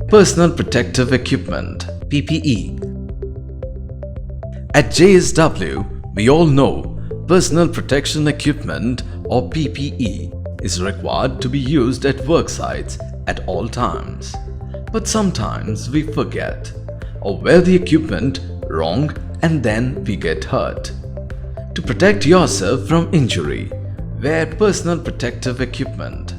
Personal Protective Equipment (PPE). At JSW, we all know personal protection equipment or PPE is required to be used at work sites at all times. But sometimes we forget or wear the equipment wrong and then we get hurt. To protect yourself from injury, wear personal protective equipment.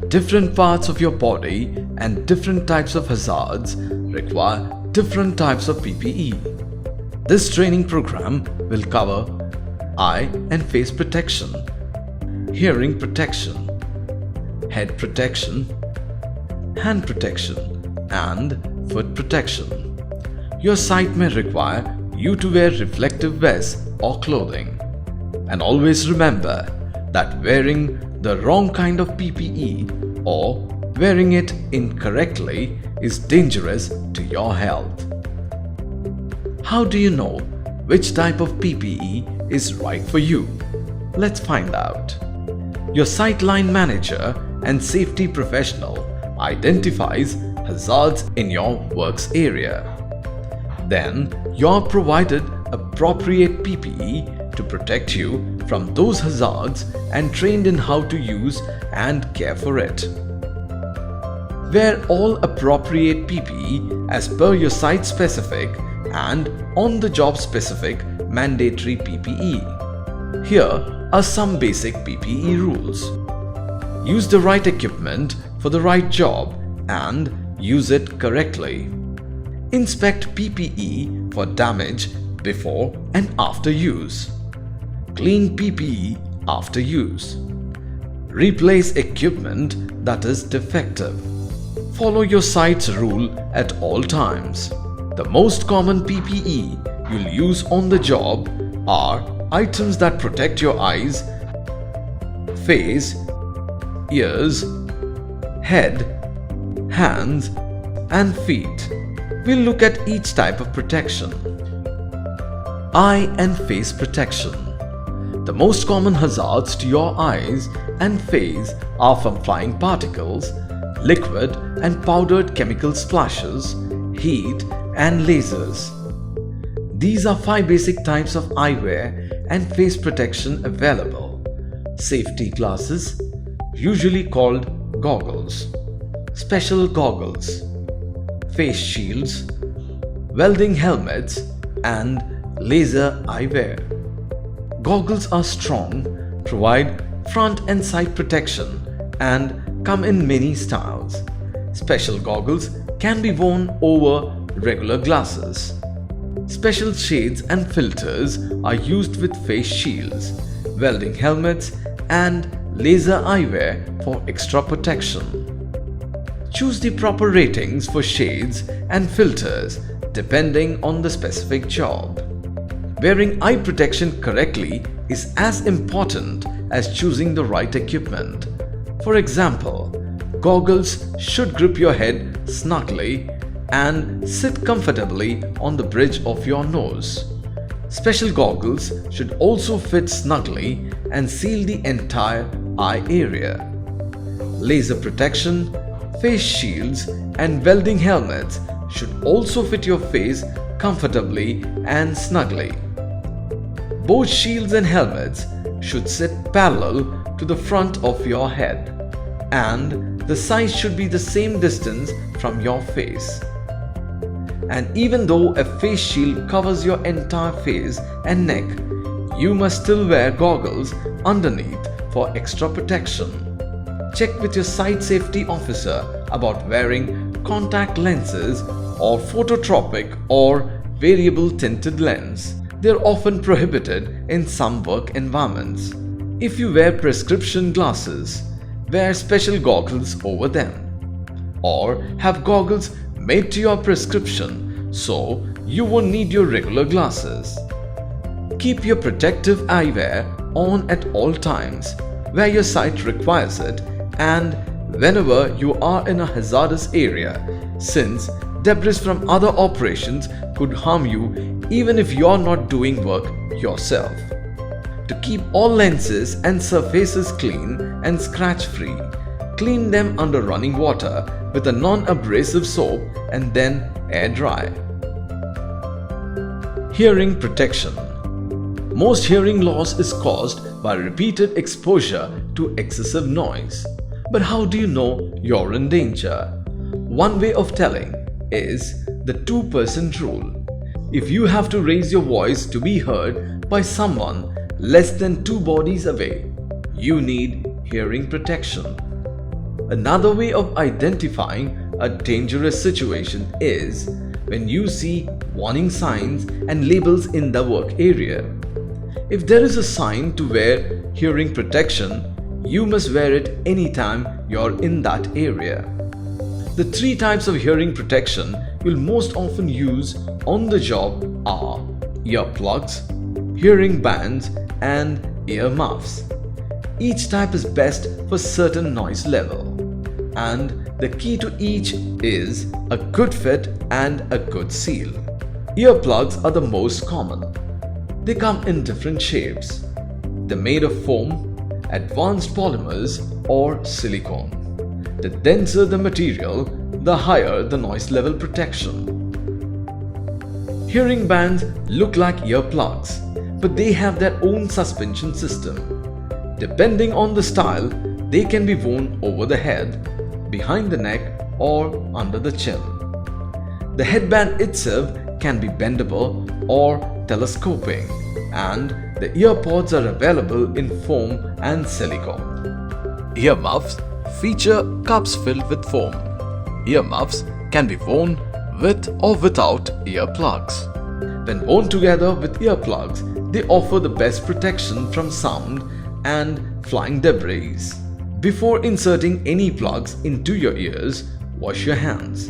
Different parts of your body and different types of hazards require different types of PPE. This training program will cover eye and face protection, hearing protection, head protection, hand protection, and foot protection. Your site may require you to wear reflective vests or clothing. And always remember that wearing the wrong kind of PPE or wearing it incorrectly is dangerous to your health. How do you know which type of PPE is right for you? Let's find out. Your site line manager and safety professional identifies hazards in your works area. Then you're provided appropriate PPE to protect you from those hazards and trained in how to use and care for it. Wear all appropriate PPE as per your site specific and on-the-job specific mandatory PPE. Here are some basic PPE rules. Use the right equipment for the right job and use it correctly. Inspect PPE for damage before and after use. Clean PPE after use. Replace equipment that is defective. Follow your site's rule at all times. The most common PPE you'll use on the job are items that protect your eyes, face, ears, head, hands, and feet. We'll look at each type of protection. Eye and face protection. The most common hazards to your eyes and face are from flying particles, liquid and powdered chemical splashes, heat, and lasers. These are 5 basic types of eyewear and face protection available. Safety glasses, usually called goggles, special goggles, face shields, welding helmets, and laser eyewear. Goggles are strong, provide front and side protection, and come in many styles. Special goggles can be worn over regular glasses. Special shades and filters are used with face shields, welding helmets, and laser eyewear for extra protection. Choose the proper ratings for shades and filters depending on the specific job. Wearing eye protection correctly is as important as choosing the right equipment. For example, goggles should grip your head snugly and sit comfortably on the bridge of your nose. Special goggles should also fit snugly and seal the entire eye area. Laser protection, face shields, and welding helmets should also fit your face comfortably and snugly. Both shields and helmets should sit parallel to the front of your head, and the size should be the same distance from your face. And even though a face shield covers your entire face and neck, you must still wear goggles underneath for extra protection. Check with your site safety officer about wearing contact lenses or phototropic or variable tinted lens. They're often prohibited in some work environments. If you wear prescription glasses, wear special goggles over them. Or have goggles made to your prescription so you won't need your regular glasses. Keep your protective eyewear on at all times where your site requires it and whenever you are in a hazardous area, since debris from other operations could harm you even if you're not doing work yourself. To keep all lenses and surfaces clean and scratch-free, Clean them under running water with a non-abrasive soap and then air dry. Hearing protection. Most hearing loss is caused by repeated exposure to excessive noise. But how do you know you're in danger? One way of telling is the 2% rule. If you have to raise your voice to be heard by someone less than 2 bodies away, you need hearing protection. Another way of identifying a dangerous situation is when you see warning signs and labels in the work area. If there is a sign to wear hearing protection, you must wear it anytime you're in that area. The 3 types of hearing protection you'll most often use on the job are earplugs, hearing bands, and earmuffs. Each type is best for certain noise level, and the key to each is a good fit and a good seal. Earplugs are the most common. They come in different shapes. They're made of foam, advanced polymers, or silicone. The denser the material, the higher the noise level protection. Hearing bands look like earplugs, but they have their own suspension system. Depending on the style, they can be worn over the head, behind the neck, or under the chin. The headband itself can be bendable or telescoping, and the earpods are available in foam and silicone. Earmuffs feature cups filled with foam. Earmuffs can be worn with or without earplugs. When worn together with earplugs, they offer the best protection from sound and flying debris. Before inserting any plugs into your ears, wash your hands.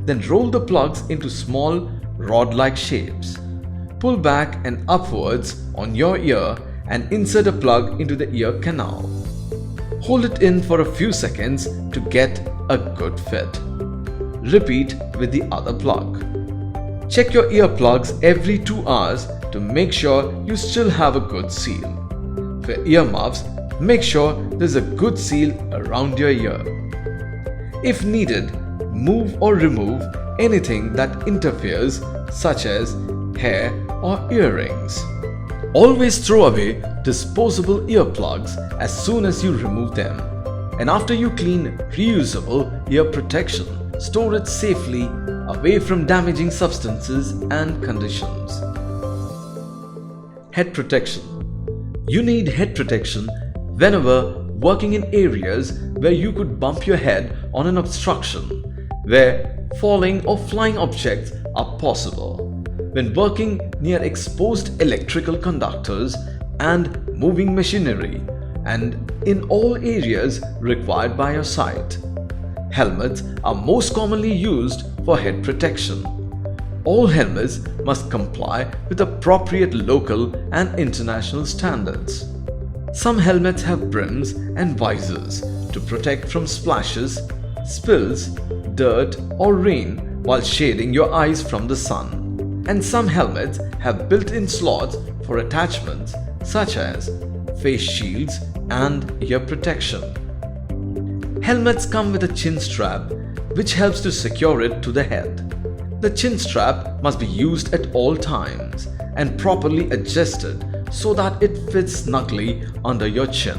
Then roll the plugs into small rod-like shapes. Pull back and upwards on your ear and insert a plug into the ear canal. Hold it in for a few seconds to get a good fit. Repeat with the other plug. Check your earplugs every 2 hours to make sure you still have a good seal. For earmuffs, make sure there's a good seal around your ear. If needed, move or remove anything that interferes, such as hair or earrings. Always throw away disposable earplugs as soon as you remove them. And after you clean reusable ear protection, store it safely away from damaging substances and conditions. Head protection. You need head protection whenever working in areas where you could bump your head on an obstruction, where falling or flying objects are possible, when working near exposed electrical conductors and moving machinery, and in all areas required by your site. Helmets are most commonly used for head protection. All helmets must comply with appropriate local and international standards. Some helmets have brims and visors to protect from splashes, spills, dirt or rain while shading your eyes from the sun. And some helmets have built-in slots for attachments such as face shields and ear protection. Helmets come with a chin strap which helps to secure it to the head. The chin strap must be used at all times and properly adjusted so that it fits snugly under your chin.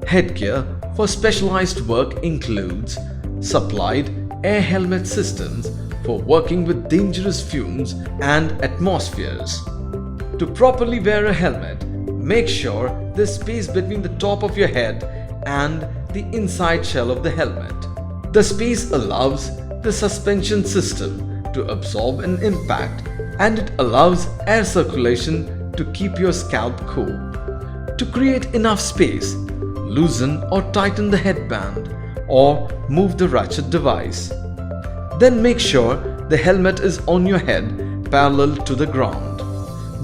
Headgear for specialized work includes supplied air helmet systems for working with dangerous fumes and atmospheres. To properly wear a helmet, make sure there's space between the top of your head and the inside shell of the helmet. The space allows the suspension system to absorb an impact, and it allows air circulation to keep your scalp cool. To create enough space, loosen or tighten the headband or move the ratchet device. Then make sure the helmet is on your head parallel to the ground,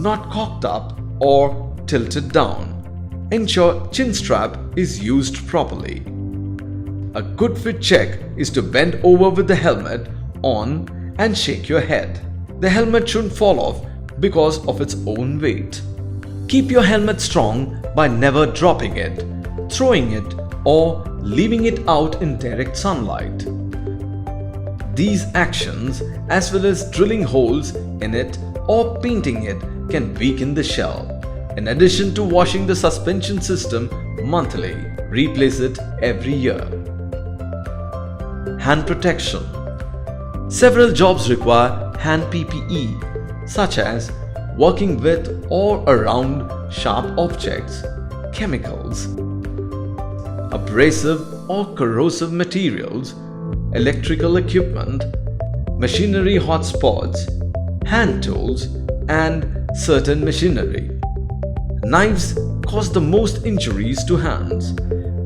not cocked up or tilted down. Ensure chin strap is used properly. A good fit check is to bend over with the helmet on and shake your head. The helmet shouldn't fall off because of its own weight. Keep your helmet strong by never dropping it, throwing it, or leaving it out in direct sunlight. These actions, as well as drilling holes in it or painting it, can weaken the shell. In addition to washing the suspension system monthly, replace it every year. Hand protection. Several jobs require hand PPE, such as working with or around sharp objects, chemicals, abrasive or corrosive materials, electrical equipment, machinery hotspots, hand tools, and certain machinery. Knives cause the most injuries to hands,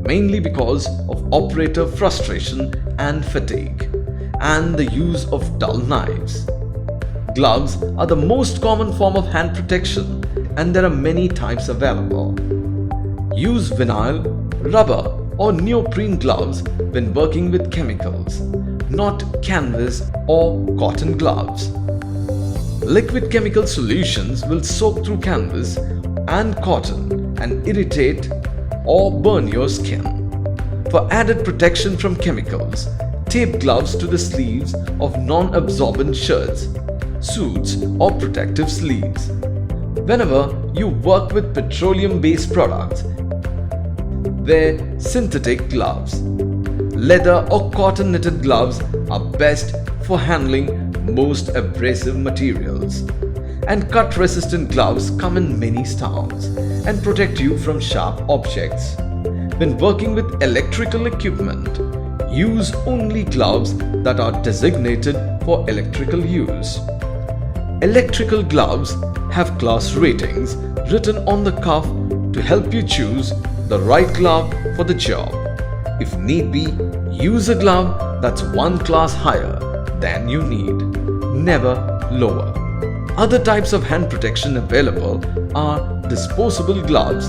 mainly because of operator frustration and fatigue, and the use of dull knives. Gloves are the most common form of hand protection, and there are many types available. Use vinyl, rubber, or neoprene gloves when working with chemicals, not canvas or cotton gloves. Liquid chemical solutions will soak through canvas and cotton and irritate or burn your skin. For added protection from chemicals, tape gloves to the sleeves of non-absorbent shirts, suits, or protective sleeves. Whenever you work with petroleum-based products, wear synthetic gloves. Leather or cotton knitted gloves are best for handling most abrasive materials. And cut-resistant gloves come in many styles and protect you from sharp objects. When working with electrical equipment, use only gloves that are designated for electrical use. Electrical gloves have class ratings written on the cuff to help you choose the right glove for the job. If need be, use a glove that's one class higher than you need, never lower. Other types of hand protection available are disposable gloves,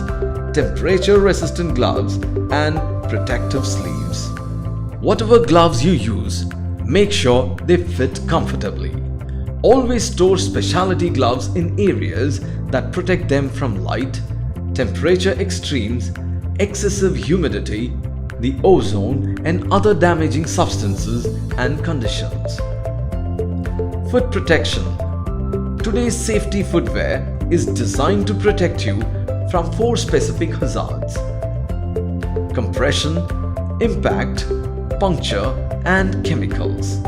temperature-resistant gloves, and protective sleeves. Whatever gloves you use, make sure they fit comfortably. Always store specialty gloves in areas that protect them from light, temperature extremes, excessive humidity, the ozone, and other damaging substances and conditions. Foot protection. Today's safety footwear is designed to protect you from 4 specific hazards: compression, impact, puncture, and chemicals.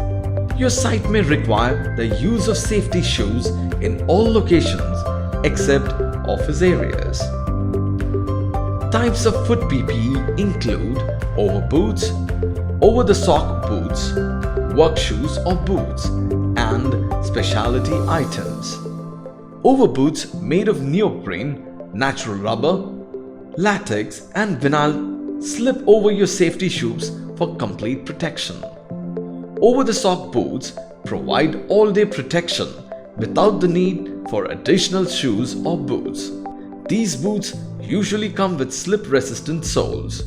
Your site may require the use of safety shoes in all locations except office areas. Types of foot PPE include overboots, over-the-sock boots, work shoes or boots, and specialty items. Overboots made of neoprene, natural rubber, latex, and vinyl slip over your safety shoes for complete protection. Over-the-sock boots provide all-day protection without the need for additional shoes or boots. These boots usually come with slip-resistant soles.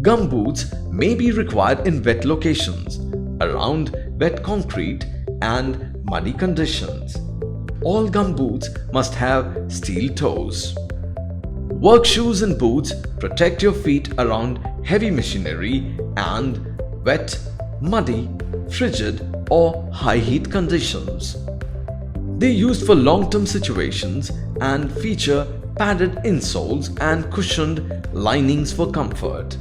Gum boots may be required in wet locations, around wet concrete, and muddy conditions. All gum boots must have steel toes. Work shoes and boots protect your feet around heavy machinery and wet, muddy, frigid, or high heat conditions. They're used for long-term situations and feature padded insoles and cushioned linings for comfort.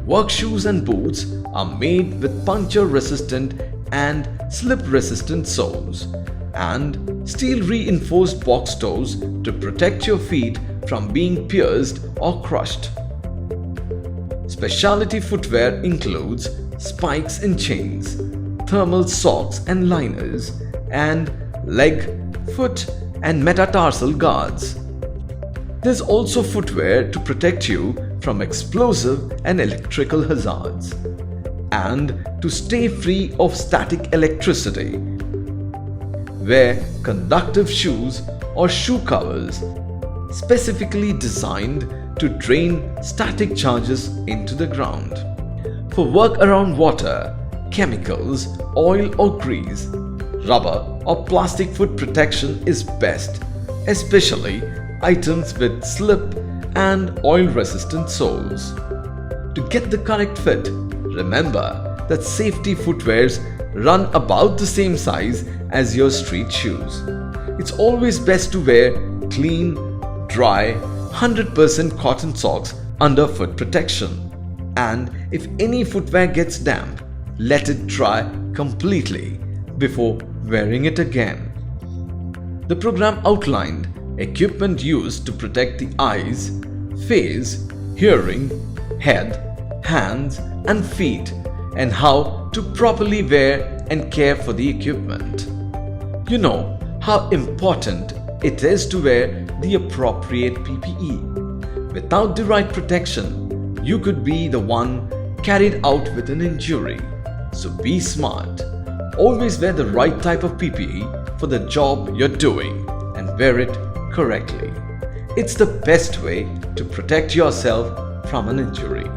Work shoes and boots are made with puncture-resistant and slip-resistant soles and steel-reinforced box toes to protect your feet from being pierced or crushed. Specialty footwear includes spikes and chains, thermal socks and liners, and leg, foot, and metatarsal guards. There's also footwear to protect you from explosive and electrical hazards, and to stay free of static electricity. Wear conductive shoes or shoe covers specifically designed to drain static charges into the ground. For work around water, chemicals, oil or grease, rubber or plastic foot protection is best, especially items with slip and oil-resistant soles. to get the correct fit. Remember that safety footwears run about the same size as your street shoes. It's always best to wear clean, dry, 100% cotton socks under foot protection. And if any footwear gets damp, let it dry completely before wearing it again. The program outlined equipment used to protect the eyes, face, hearing, head, hands and feet, and how to properly wear and care for the equipment. You know how important it is to wear the appropriate PPE. Without the right protection, you could be the one carried out with an injury. So be smart. Always wear the right type of PPE for the job you're doing and wear it correctly. It's the best way to protect yourself from an injury.